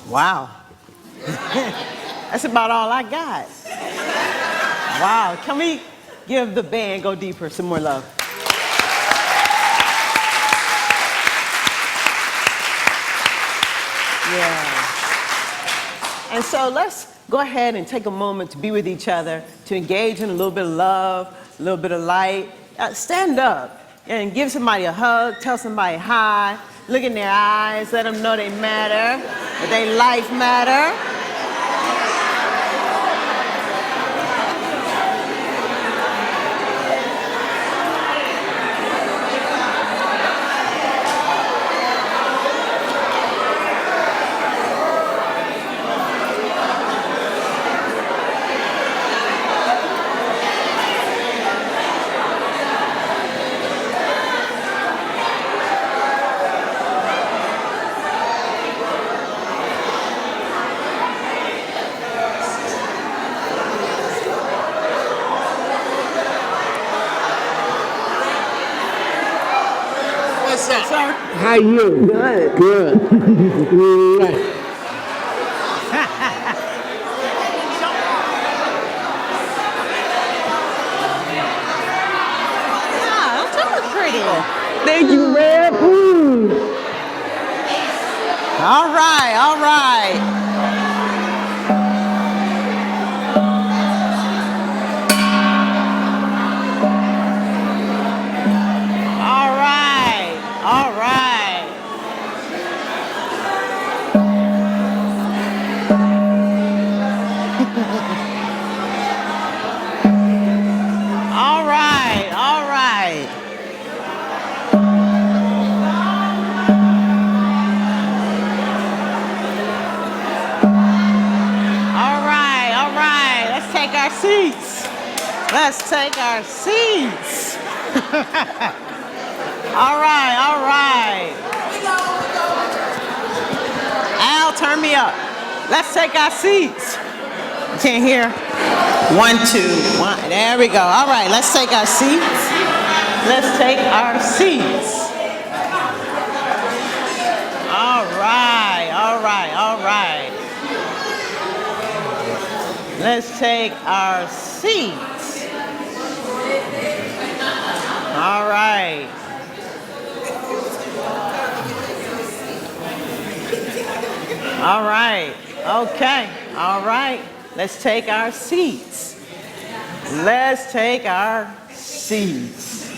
Wow. That's about all I got. Wow. Can we give the band Go Deeper some more love? Yeah. And so let's go ahead and take a moment to be with each other, to engage in a little bit of love, a little bit of light. Stand up and give somebody a hug, tell somebody hi, look in their eyes, let them know they matter, that their life matter. Sir. How you? Good. Good. Ah, don't look pretty. Thank you, man. All right, all right. All right, all right. All right, all right. All right, all right. Let's take our seats. Let's take our seats. All right, all right. Al, turn me up. Let's take our seats. You can't hear? 1, 2, 1. There we go. All right, let's take our seats. Let's take our seats. All right, all right, all right. Let's take our seats. All right. All right. Okay. All right. Let's take our seats. Let's take our seats.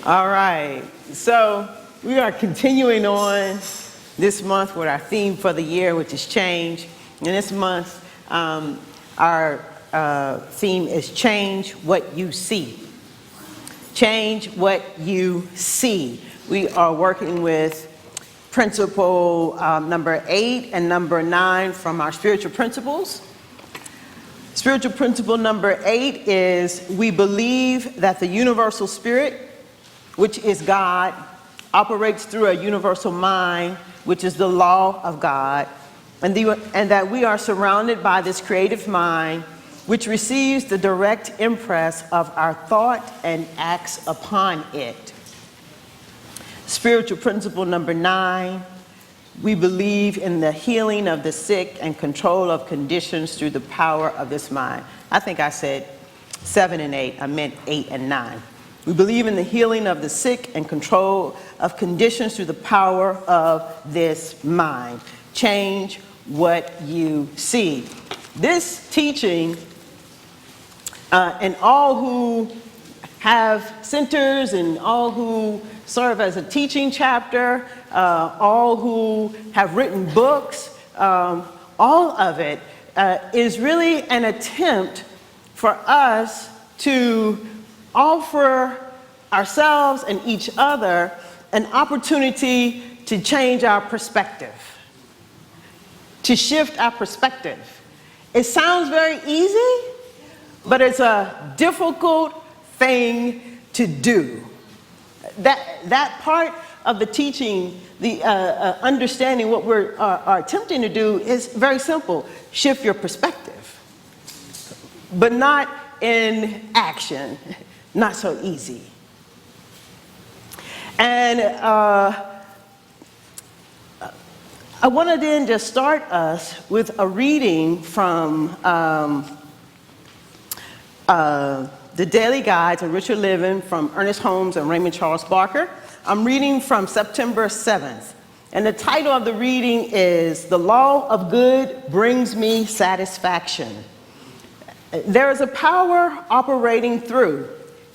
All right. So we are continuing on this month with our theme for the year, which is change. And this month, our theme is change what you see. Change what you see. We are working with principle number 8 and number 9 from our spiritual principles. Spiritual principle number 8 is we believe that the universal spirit, which is God, operates through a universal mind, which is the law of God, and that we are surrounded by this creative mind, which receives the direct impress of our thought and acts upon it. Spiritual principle number 9, we believe in the healing of the sick and control of conditions through the power of this mind. I think I said 7 and 8. I meant 8 and 9. We believe in the healing of the sick and control of conditions through the power of this mind. Change what you see. This teaching, and all who have centers and all who serve as a teaching chapter, all who have written books, all of it is really an attempt for us to offer ourselves and each other an opportunity to change our perspective, to shift our perspective. It sounds very easy, but it's a difficult thing to do. That part of the teaching, the understanding what we're are attempting to do is very simple. Shift your perspective, but not in action, not so easy. And I want to then just start us with a reading from The Daily Guide to Richer Living from Ernest Holmes and Raymond Charles Barker. I'm reading from September 7th. And the title of the reading is The Law of Good Brings Me Satisfaction. There is a power operating through,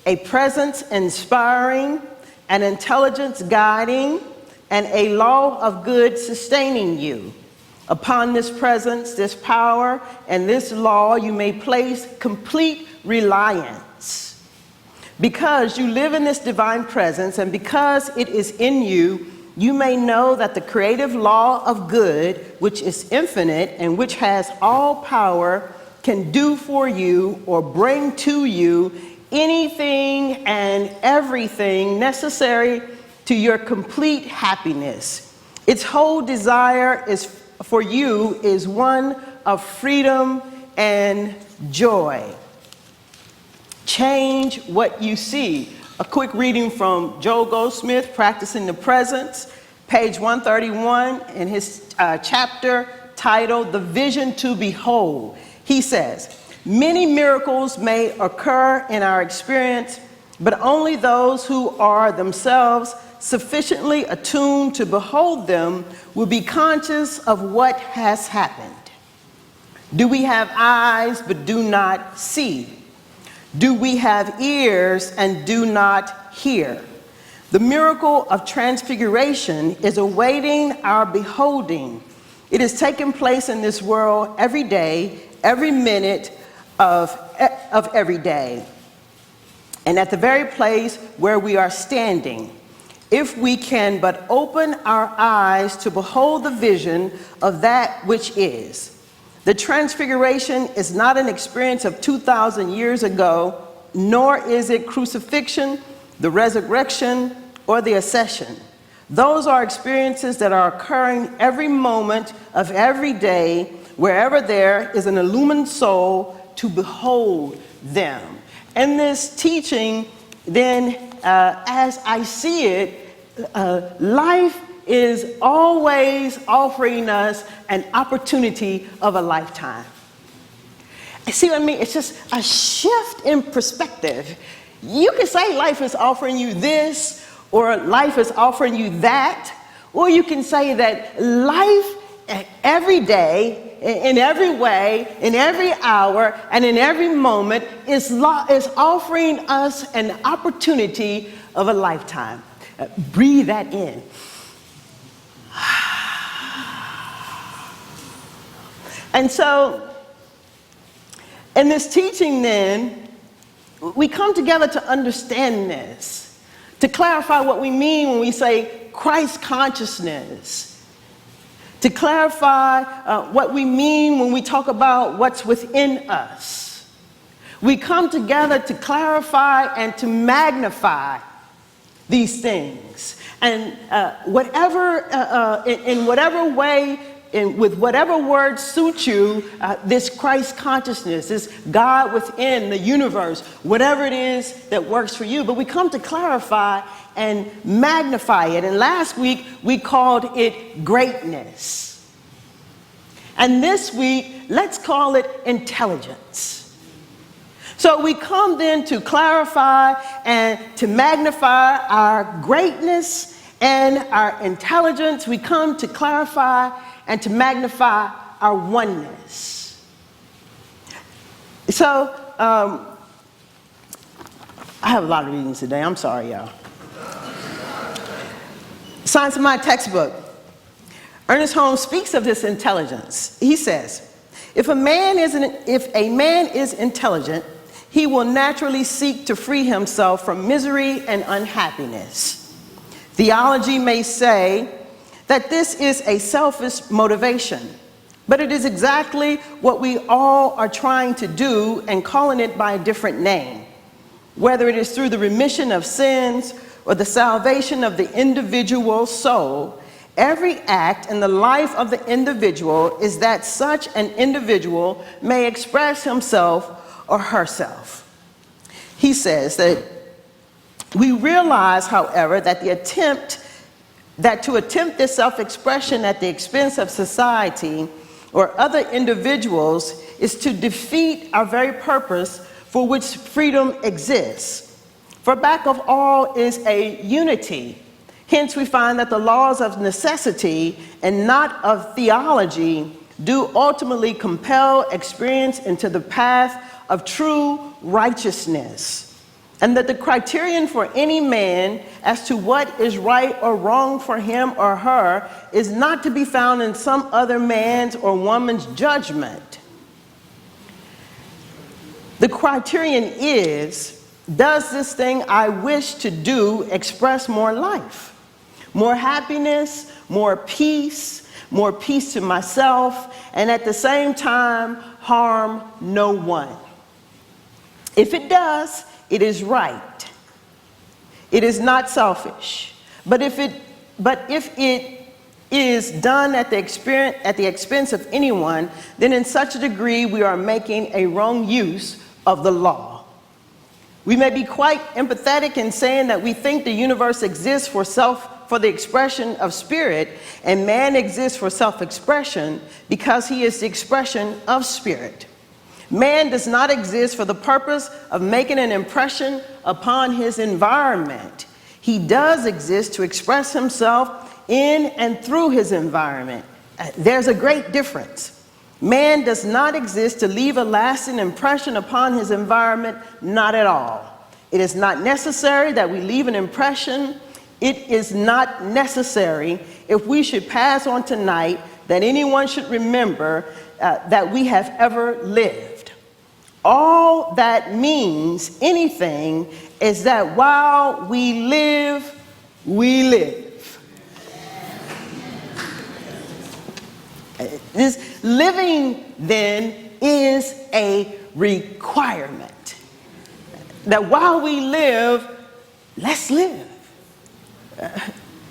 a presence inspiring, an intelligence guiding, and a law of good sustaining you. Upon this presence, this power, and this law you may place complete reliance. Because you live in this divine presence, and because it is in you, you may know that the creative law of good, which is infinite and which has all power, can do for you or bring to you anything and everything necessary to your complete happiness. Its whole desire is for you is one of freedom and joy. Change what you see. A quick reading from Joel Goldsmith, Practicing the Presence, page 131, in his chapter titled The Vision to Behold. He says, many miracles may occur in our experience, but only those who are themselves sufficiently attuned to behold them will be conscious of what has happened. Do we have eyes but do not see? Do we have ears and do not hear? The miracle of transfiguration is awaiting our beholding. It is taking place in this world every day, every minute of every day, and at the very place where we are standing. If we can but open our eyes to behold the vision of that which is. The transfiguration is not an experience of 2,000 years ago, nor is it crucifixion, the resurrection, or the ascension. Those are experiences that are occurring every moment of every day, wherever there is an illumined soul to behold them. And this teaching, then, as I see it, life is always offering us an opportunity of a lifetime. See what I mean? It's just a shift in perspective. You can say life is offering you this, or life is offering you that, or you can say that life every day, in every way, in every hour, and in every moment is offering us an opportunity of a lifetime. Breathe that in. And so, in this teaching then, we come together to understand this, to clarify what we mean when we say Christ consciousness, to clarify what we mean when we talk about what's within us. We come together to clarify and to magnify these things. And in whatever way, with whatever word suits you, this Christ consciousness, this God within the universe, whatever it is that works for you. But we come to clarify and magnify it. And last week, we called it greatness. And this week, let's call it intelligence. So we come then to clarify and to magnify our greatness and our intelligence. We come to clarify and to magnify our oneness. So, I have a lot of readings today. I'm sorry, y'all. Science of Mind textbook. Ernest Holmes speaks of this intelligence. He says, if a man is intelligent, he will naturally seek to free himself from misery and unhappiness. Theology may say that this is a selfish motivation, but it is exactly what we all are trying to do and calling it by a different name. Whether it is through the remission of sins or the salvation of the individual soul, every act in the life of the individual is that such an individual may express himself or herself. He says that we realize, however, that the attempt that to attempt this self-expression at the expense of society or other individuals is to defeat our very purpose for which freedom exists. For back of all is a unity. Hence we find that the laws of necessity and not of theology do ultimately compel experience into the path of true righteousness. And that the criterion for any man as to what is right or wrong for him or her is not to be found in some other man's or woman's judgment. The criterion is, does this thing I wish to do express more life, more happiness, more peace to myself, and at the same time harm no one? If it does, it is right. It is not selfish. But if it is done at the expense of anyone, then in such a degree we are making a wrong use of the law. We may be quite empathetic in saying that we think the universe exists for the expression of spirit, and man exists for self-expression because he is the expression of spirit. Man does not exist for the purpose of making an impression upon his environment. He does exist to express himself in and through his environment. There's a great difference. Man does not exist to leave a lasting impression upon his environment, not at all. It is not necessary that we leave an impression. It is not necessary if we should pass on tonight that anyone should remember that we have ever lived. All that means anything is that while we live, we live. This living then is a requirement. That while we live, let's live.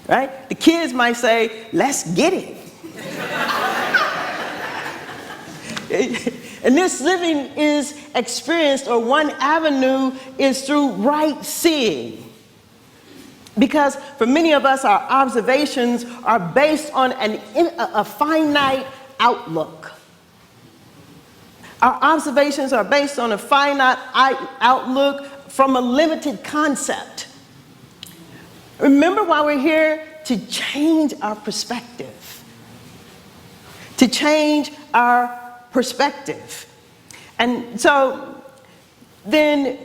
Right? The kids might say, let's get it. And this living is experienced, or one avenue is through right seeing. Because for many of us, our observations are based on a finite outlook. Our observations are based on a finite outlook from a limited concept. Remember why we're here? To change our perspective. To change our perspective. And so then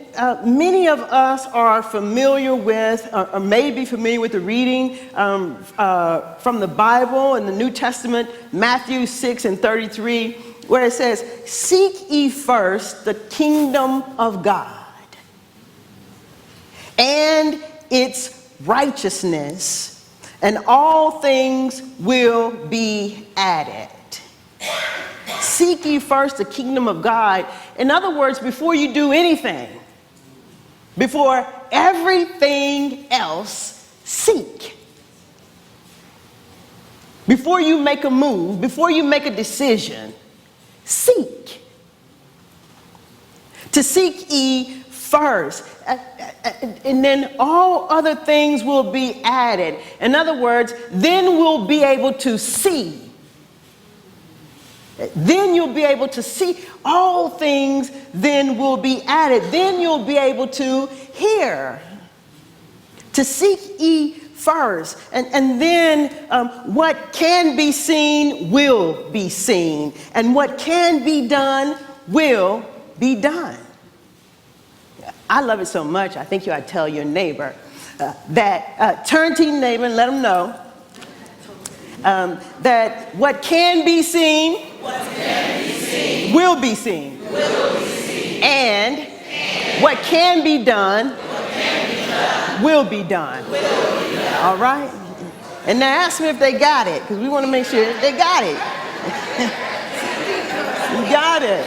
many of us are familiar with, or may be familiar with the reading from the Bible in the New Testament, Matthew 6:33, where it says, "Seek ye first the kingdom of God and its righteousness, and all things will be added." Seek ye first the kingdom of God. In other words, before you do anything, before everything else, seek. Before you make a move, before you make a decision, seek. To seek ye first. And then all other things will be added. In other words, then we'll be able to see. Then you'll be able to see all things, then will be added. Then you'll be able to hear. To seek ye first. And then what can be seen will be seen. And what can be done will be done. I love it so much, I think you ought to tell your neighbor turn to your neighbor and let them know that what can be seen, will be seen. And what can be done, will be done. All right? And now ask me if they got it, because we want to make sure they got it. You got it.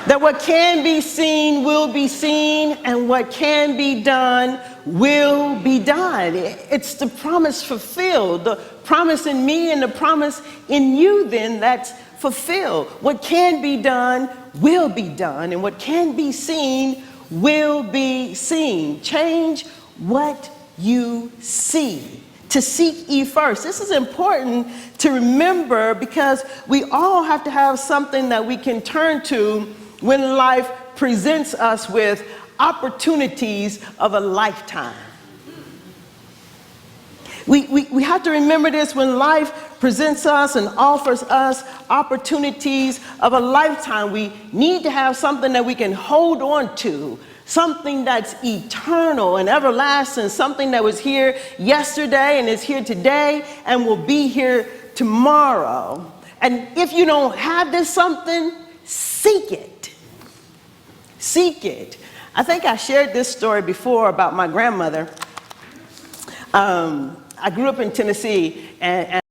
That what can be seen will be seen, and what can be done will be done. It's the promise fulfilled. The promise in me and the promise in you then that's fulfilled. What can be done will be done, and what can be seen will be seen. Change what you see. To seek ye first. This is important to remember because we all have to have something that we can turn to when life presents us with opportunities of a lifetime. We have to remember this when life presents us and offers us opportunities of a lifetime. We need to have something that we can hold on to, something that's eternal and everlasting, something that was here yesterday and is here today and will be here tomorrow. And if you don't have this something, seek it. Seek it. I think I shared this story before about my grandmother. I grew up in Tennessee, and